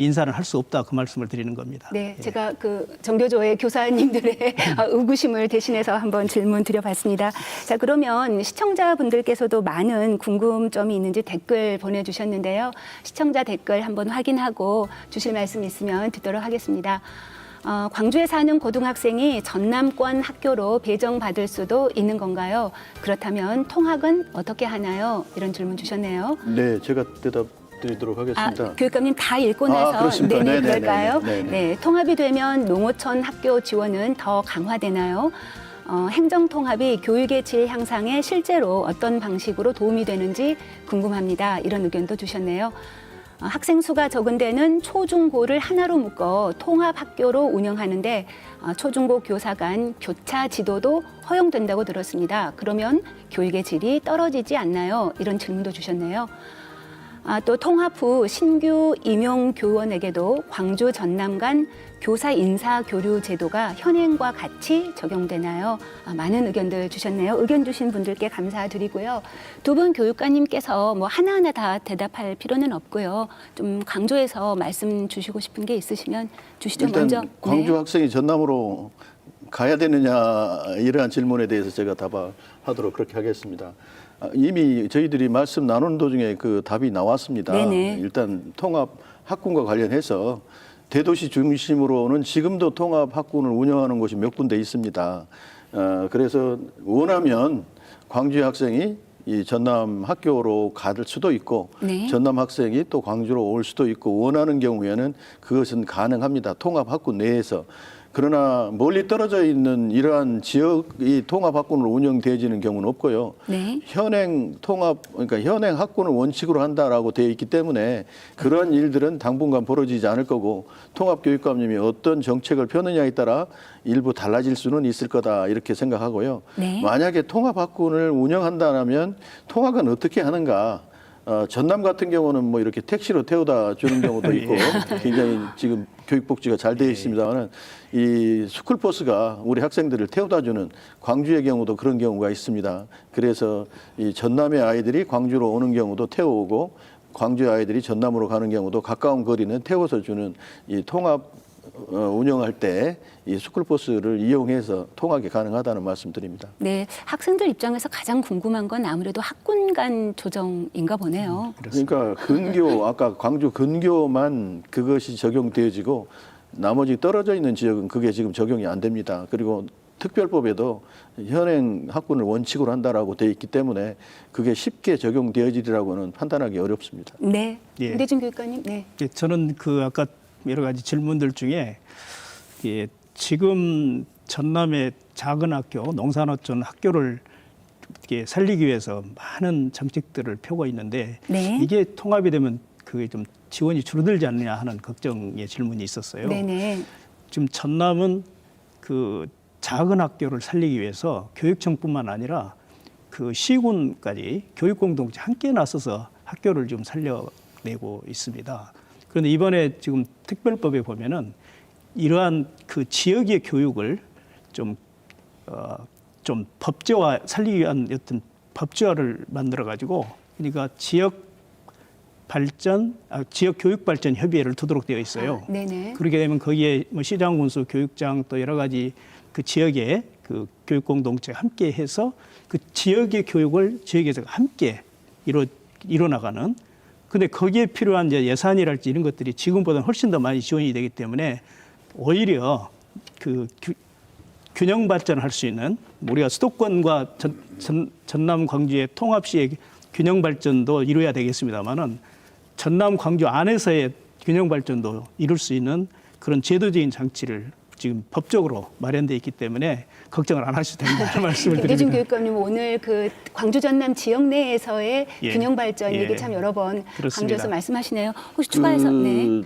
인사를 할 수 없다 그 말씀을 드리는 겁니다. 네, 제가 그 정교조의 교사님들의 의구심을 대신해서 한번 질문 드려봤습니다. 자, 그러면 시청자분들께서도 많은 궁금점이 있는지 댓글 보내주셨는데요. 시청자 댓글 한번 확인하고 주실 말씀 있으면 듣도록 하겠습니다. 광주에 사는 고등학생이 전남권 학교로 배정받을 수도 있는 건가요? 그렇다면 통학은 어떻게 하나요? 이런 질문 주셨네요. 네, 제가 대답드리도록 하겠습니다. 교육감님 다 읽고 나서 그렇습니까? 네네 네네네. 그럴까요? 네네. 네, 통합이 되면 농어촌 학교 지원은 더 강화되나요? 행정통합이 교육의 질 향상에 실제로 어떤 방식으로 도움이 되는지 궁금합니다. 이런 의견도 주셨네요. 학생 수가 적은 데는 초중고를 하나로 묶어 통합학교로 운영하는데 초중고 교사 간 교차 지도도 허용된다고 들었습니다. 그러면 교육의 질이 떨어지지 않나요? 이런 질문도 주셨네요. 또 통합 후 신규 임용 교원에게도 광주 전남 간 교사 인사 교류 제도가 현행과 같이 적용되나요? 많은 의견들 주셨네요. 의견 주신 분들께 감사드리고요. 두 분 교육관님께서 뭐 하나하나 다 대답할 필요는 없고요. 좀 강조해서 말씀 주시고 싶은 게 있으시면 주시죠. 일단 먼저. 광주 네. 학생이 전남으로 가야 되느냐 이러한 질문에 대해서 제가 답하도록 그렇게 하겠습니다. 이미 저희들이 말씀 나누는 도중에 그 답이 나왔습니다. 네네. 일단 통합 학군과 관련해서 대도시 중심으로는 지금도 통합 학군을 운영하는 곳이 몇 군데 있습니다. 그래서 원하면 광주의 학생이 이 전남 학교로 갈 수도 있고 네. 전남 학생이 또 광주로 올 수도 있고 원하는 경우에는 그것은 가능합니다. 통합 학군 내에서. 그러나 멀리 떨어져 있는 이러한 지역이 통합 학군으로 운영되어지는 경우는 없고요. 네. 현행 통합, 그러니까 현행 학군을 원칙으로 한다라고 되어 있기 때문에 그러한 일들은 당분간 벌어지지 않을 거고 통합교육감님이 어떤 정책을 펴느냐에 따라 일부 달라질 수는 있을 거다 이렇게 생각하고요. 네. 만약에 통합 학군을 운영한다면 통합은 어떻게 하는가? 전남 같은 경우는 뭐 이렇게 택시로 태워다 주는 경우도 있고 굉장히 지금 교육복지가 잘 되어 있습니다만 이 스쿨버스가 우리 학생들을 태워다 주는 광주의 경우도 그런 경우가 있습니다. 그래서 이 전남의 아이들이 광주로 오는 경우도 태워오고 광주의 아이들이 전남으로 가는 경우도 가까운 거리는 태워서 주는 이 통합 운영할 때 이 스쿨버스를 이용해서 통학이 가능하다는 말씀드립니다. 네, 학생들 입장에서 가장 궁금한 건 아무래도 학군 간 조정인가 보네요. 그러니까 근교 아까 광주 근교만 그것이 적용되어지고 나머지 떨어져 있는 지역은 그게 지금 적용이 안 됩니다. 그리고 특별법에도 현행 학군을 원칙으로 한다라고 돼 있기 때문에 그게 쉽게 적용되어지리라고는 판단하기 어렵습니다. 네, 예. 우대준 교육관님. 네. 예, 저는 그 아까 여러 가지 질문들 중에 예, 지금 전남의 작은 학교, 농산어촌 학교를 이렇게 살리기 위해서 많은 정책들을 펴고 있는데 네. 이게 통합이 되면 그게 좀 지원이 줄어들지 않느냐 하는 걱정의 질문이 있었어요. 네네. 지금 전남은 그 작은 학교를 살리기 위해서 교육청뿐만 아니라 그 시군까지 교육공동체 함께 나서서 학교를 좀 살려내고 있습니다. 그런데 이번에 지금 특별법에 보면은 이러한 그 지역의 교육을 좀 법제화 살리기 위한 어떤 법제화를 만들어 가지고 그러니까 지역 교육 발전 협의회를 두도록 되어 있어요. 네네. 그렇게 되면 거기에 뭐 시장 군수, 교육장 또 여러 가지 그 지역의 그 교육 공동체 함께 해서 그 지역의 교육을 지역에서 함께 이뤄나가는. 근데 거기에 필요한 이제 예산이랄지 이런 것들이 지금보다는 훨씬 더 많이 지원이 되기 때문에 오히려 그 균형 발전을 할 수 있는 우리가 수도권과 전남 광주의 통합 시의 균형 발전도 이루어야 되겠습니다만은 전남 광주 안에서의 균형 발전도 이룰 수 있는 그런 제도적인 장치를 지금 법적으로 마련되어 있기 때문에 걱정을 안 하셔도 된다는 말씀을 우대준 드립니다. 교육감님 오늘 그 광주 전남 지역 내에서의 예. 균형 발전 예. 얘기 참 여러 번 그렇습니다. 강조해서 말씀하시네요. 혹시 추가해서 네.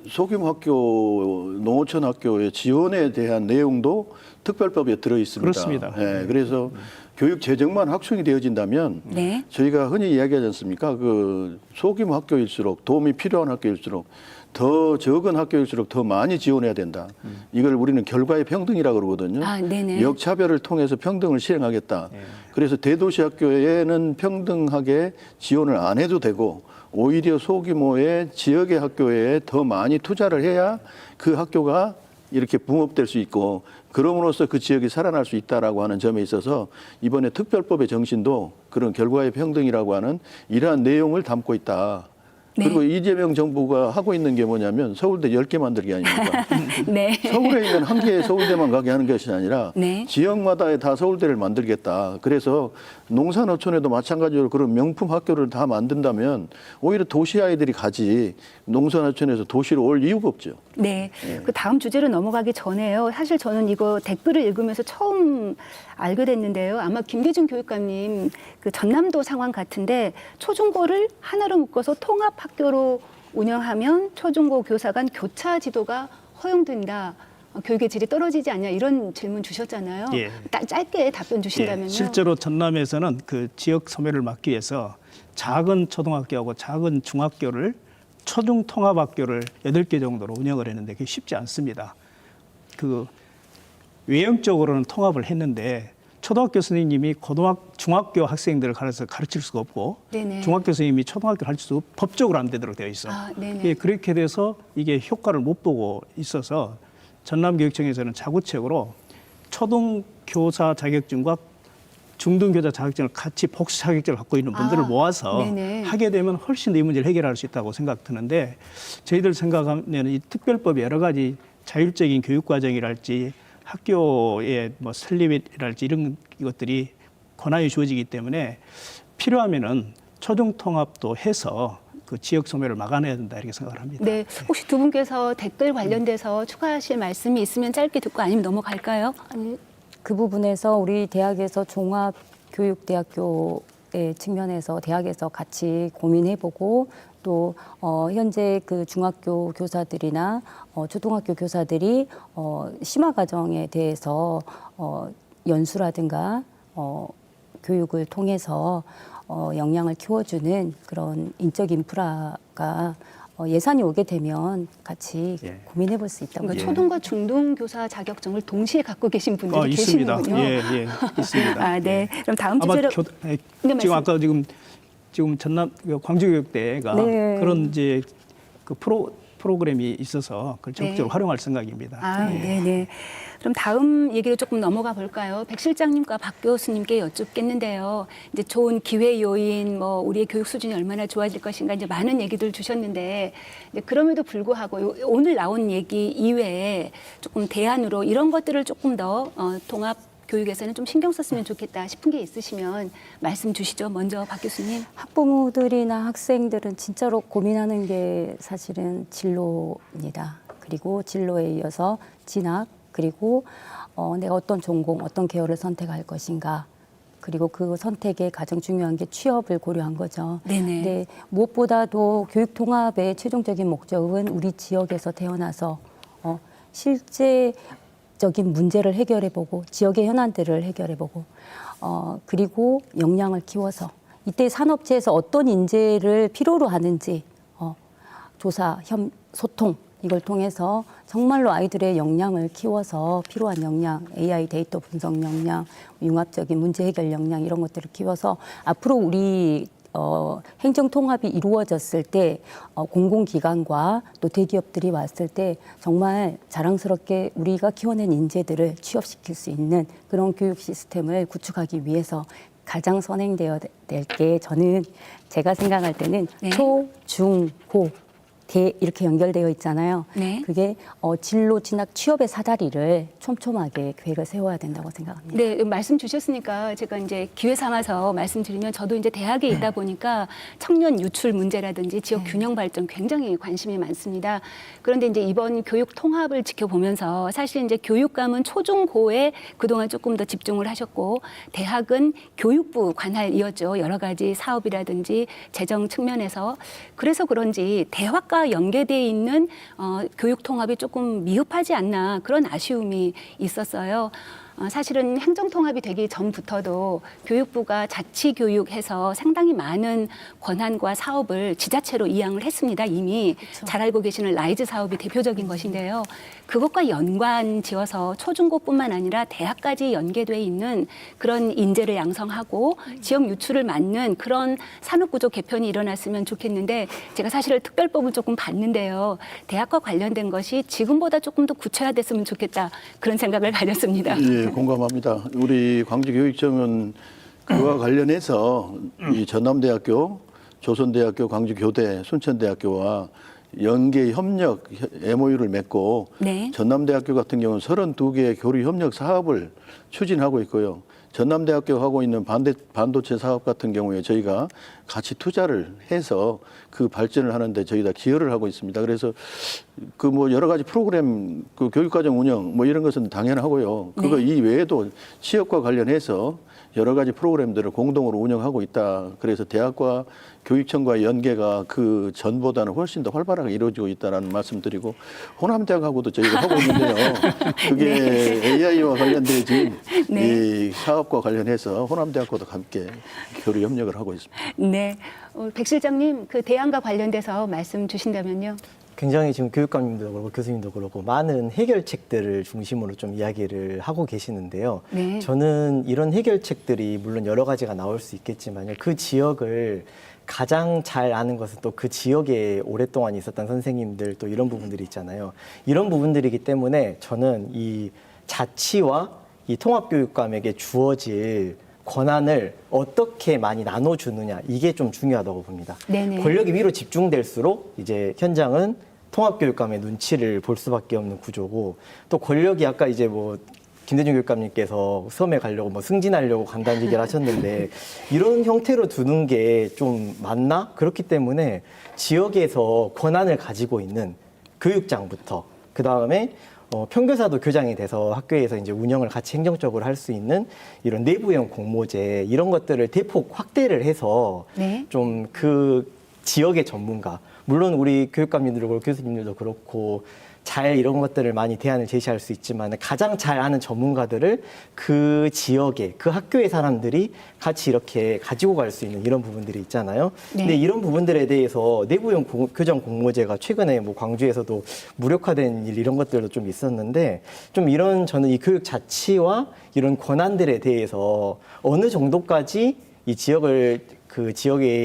소규모 학교, 농어촌 학교의 지원에 대한 내용도 특별법에 들어 있습니다. 그렇습니다. 예, 그래서 교육 재정만 확충이 되어진다면 네. 저희가 흔히 이야기하지 않습니까? 그 소규모 학교일수록 도움이 필요한 학교일수록 더 적은 학교일수록 더 많이 지원해야 된다. 이걸 우리는 결과의 평등이라고 그러거든요. 아, 네네. 역차별을 통해서 평등을 실행하겠다. 그래서 대도시 학교에는 평등하게 지원을 안 해도 되고 오히려 소규모의 지역의 학교에 더 많이 투자를 해야 그 학교가 이렇게 붕업될 수 있고 그럼으로써 그 지역이 살아날 수 있다라고 하는 점에 있어서 이번에 특별법의 정신도 그런 결과의 평등이라고 하는 이러한 내용을 담고 있다. 네. 그리고 이재명 정부가 하고 있는 게 뭐냐면 서울대 10개 만들기 아닙니까? 네. 서울에 있는 한 개의 서울대만 가게 하는 것이 아니라 네. 지역마다 다 서울대를 만들겠다. 그래서 농산어촌에도 마찬가지로 그런 명품 학교를 다 만든다면 오히려 도시 아이들이 가지 농산어촌에서 도시로 올 이유가 없죠. 네. 그 다음 주제로 넘어가기 전에요. 사실 저는 이거 댓글을 읽으면서 처음 알게 됐는데요. 아마 김대중 교육감님 그 전남도 상황 같은데 초중고를 하나로 묶어서 통합학교로 운영하면 초중고 교사 간 교차 지도가 허용된다. 교육의 질이 떨어지지 않냐 이런 질문 주셨잖아요. 예. 짧게 답변 주신다면요. 예, 실제로 전남에서는 그 지역 소멸을 막기 위해서 작은 초등학교하고 작은 중학교를 초중 통합학교를 8개 정도로 운영을 했는데 그게 쉽지 않습니다. 그 외형적으로는 통합을 했는데 초등학교 선생님이 중학교 학생들을 가르칠 수가 없고 네네. 중학교 선생님이 초등학교를 가르칠 수가 법적으로 안 되도록 되어 있어. 네네. 예, 그렇게 돼서 이게 효과를 못 보고 있어서 전남교육청에서는 자구책으로 초등교사 자격증과 중등교사 자격증을 같이 복수 자격증을 갖고 있는 분들을 모아서 네네. 하게 되면 훨씬 더 이 문제를 해결할 수 있다고 생각드는데 저희들 생각하면 이 특별법이 여러 가지 자율적인 교육과정이랄지 학교의 뭐 설립이랄지 이런 것들이 권한이 주어지기 때문에 필요하면은 초중 통합도 해서 그 지역 소멸을 막아내야 된다 이렇게 생각을 합니다. 네, 혹시 두 분께서 댓글 관련돼서 추가하실 말씀이 있으면 짧게 듣고 아니면 넘어갈까요? 아니, 그 부분에서 우리 대학에서 종합교육대학교의 측면에서 대학에서 같이 고민해보고 또 현재 그 중학교 교사들이나 초등학교 교사들이 심화 과정에 대해서 연수라든가 교육을 통해서 역량을 키워주는 그런 인적 인프라가 예산이 오게 되면 같이 예. 고민해볼 수 있다고 그러니까 예. 초등과 중등 교사 자격증을 동시에 갖고 계신 분들이 있습니다. 계시는군요. 예, 예, 있습니다. 아, 네. 그럼 다음 아마 주제로 네, 네, 지금 말씀. 아까 지금 전남 광주교육대가 네. 그런 이제 그 프로그램이 있어서 그걸 적극적으로 네. 활용할 생각입니다. 아, 네네. 그럼 다음 얘기로 조금 넘어가 볼까요? 백 실장님과 박 교수님께 여쭙겠는데요. 이제 좋은 기회 요인, 뭐 우리의 교육 수준이 얼마나 좋아질 것인가 이제 많은 얘기들 주셨는데 이제 그럼에도 불구하고 오늘 나온 얘기 이외에 조금 대안으로 이런 것들을 조금 더 통합 교육에서는 좀 신경 썼으면 좋겠다 싶은 게 있으시면 말씀 주시죠. 먼저 박 교수님. 학부모들이나 학생들은 진짜로 고민하는 게 사실은 진로입니다. 그리고 진로에 이어서 진학, 그리고 내가 어떤 전공, 어떤 계열을 선택할 것인가. 그리고 그 선택에 가장 중요한 게 취업을 고려한 거죠. 네네. 근데 무엇보다도 교육 통합의 최종적인 목적은 우리 지역에서 태어나서 실제적인 문제를 해결해보고 지역의 현안들을 해결해보고 그리고 역량을 키워서 이때 산업체에서 어떤 인재를 필요로 하는지 조사, 소통 이걸 통해서 정말로 아이들의 역량을 키워서 필요한 역량, AI 데이터 분석 역량, 융합적인 문제 해결 역량 이런 것들을 키워서 앞으로 우리 행정 통합이 이루어졌을 때 공공기관과 또 대기업들이 왔을 때 정말 자랑스럽게 우리가 키워낸 인재들을 취업시킬 수 있는 그런 교육 시스템을 구축하기 위해서 가장 선행되어야 될 게 저는 제가 생각할 때는 네. 초, 중, 고, 대 이렇게 연결되어 있잖아요. 네. 그게 진로, 진학, 취업의 사다리를 촘촘하게 계획을 세워야 된다고 생각합니다. 네, 말씀 주셨으니까 제가 이제 기회 삼아서 말씀드리면 저도 이제 대학에 있다 보니까 청년 유출 문제라든지 지역 균형 발전 굉장히 관심이 많습니다. 그런데 이제 이번 교육 통합을 지켜보면서 사실 이제 교육감은 초중고에 그동안 조금 더 집중을 하셨고 대학은 교육부 관할이었죠. 여러 가지 사업이라든지 재정 측면에서 그래서 그런지 대학과 연계되어 있는 교육 통합이 조금 미흡하지 않나 그런 아쉬움이 있었어요. 사실은 행정통합이 되기 전부터도 교육부가 자치교육해서 상당히 많은 권한과 사업을 지자체로 이양을 했습니다. 이미 잘 알고 계시는 라이즈 사업이 대표적인 것인데요. 그것과 연관 지어서 초중고뿐만 아니라 대학까지 연계돼 있는 그런 인재를 양성하고 지역 유출을 막는 그런 산업구조 개편이 일어났으면 좋겠는데 제가 사실 특별법을 조금 봤는데요. 대학과 관련된 것이 지금보다 조금 더 구체화됐으면 좋겠다. 그런 생각을 가졌습니다. 예, 공감합니다. 우리 광주교육청은 그와 관련해서 이 전남대학교, 조선대학교, 광주교대, 순천대학교와 연계 협력 MOU를 맺고 네. 전남대학교 같은 경우는 32개의 교류 협력 사업을 추진하고 있고요. 전남대학교 하고 있는 반도체 사업 같은 경우에 저희가 같이 투자를 해서 그 발전을 하는데 저희가 기여를 하고 있습니다. 그래서 그 뭐 여러 가지 프로그램, 그 교육과정 운영 뭐 이런 것은 당연하고요. 그거 네. 이외에도 취업과 관련해서 여러 가지 프로그램들을 공동으로 운영하고 있다. 그래서 대학과 교육청과의 연계가 그 전보다는 훨씬 더 활발하게 이루어지고 있다는 말씀드리고 호남대학하고도 저희가 하고 있는데요. 그게 AI와 관련되진 네. 이 사업과 관련해서 호남대학과도 함께 교류 협력을 하고 있습니다. 네. 백 실장님, 그 대안과 관련돼서 말씀 주신다면요. 굉장히 지금 교육감님도 그렇고 교수님도 그렇고 많은 해결책들을 중심으로 좀 이야기를 하고 계시는데요. 네. 저는 이런 해결책들이 물론 여러 가지가 나올 수 있겠지만요. 그 지역을 가장 잘 아는 것은 또 그 지역에 오랫동안 있었던 선생님들 또 이런 부분들이 있잖아요. 이런 부분들이기 때문에 저는 이 자치와 이 통합교육감에게 주어질 권한을 어떻게 많이 나눠주느냐 이게 좀 중요하다고 봅니다. 네네. 권력이 위로 집중될수록 이제 현장은 통합교육감의 눈치를 볼 수밖에 없는 구조고 또 권력이 아까 이제 뭐 김대중 교육감님께서 수험에 가려고 뭐 승진하려고 간다는 얘기를 하셨는데 이런 형태로 두는 게 좀 맞나? 그렇기 때문에 지역에서 권한을 가지고 있는 교육장부터 그 다음에 평교사도 교장이 돼서 학교에서 이제 운영을 같이 행정적으로 할 수 있는 이런 내부형 공모제 이런 것들을 대폭 확대를 해서 네. 좀 그 지역의 전문가 물론 우리 교육감님들도 그렇고 교수님들도 그렇고 잘 이런 것들을 많이 대안을 제시할 수 있지만 가장 잘 아는 전문가들을 그 지역에 그 학교의 사람들이 같이 이렇게 가지고 갈 수 있는 이런 부분들이 있잖아요. 네. 근데 이런 부분들에 대해서 내부형 교정 공모제가 최근에 뭐 광주에서도 무력화된 일 이런 것들도 좀 있었는데 좀 이런 저는 이 교육 자치와 이런 권한들에 대해서 어느 정도까지 이 지역을 그 지역의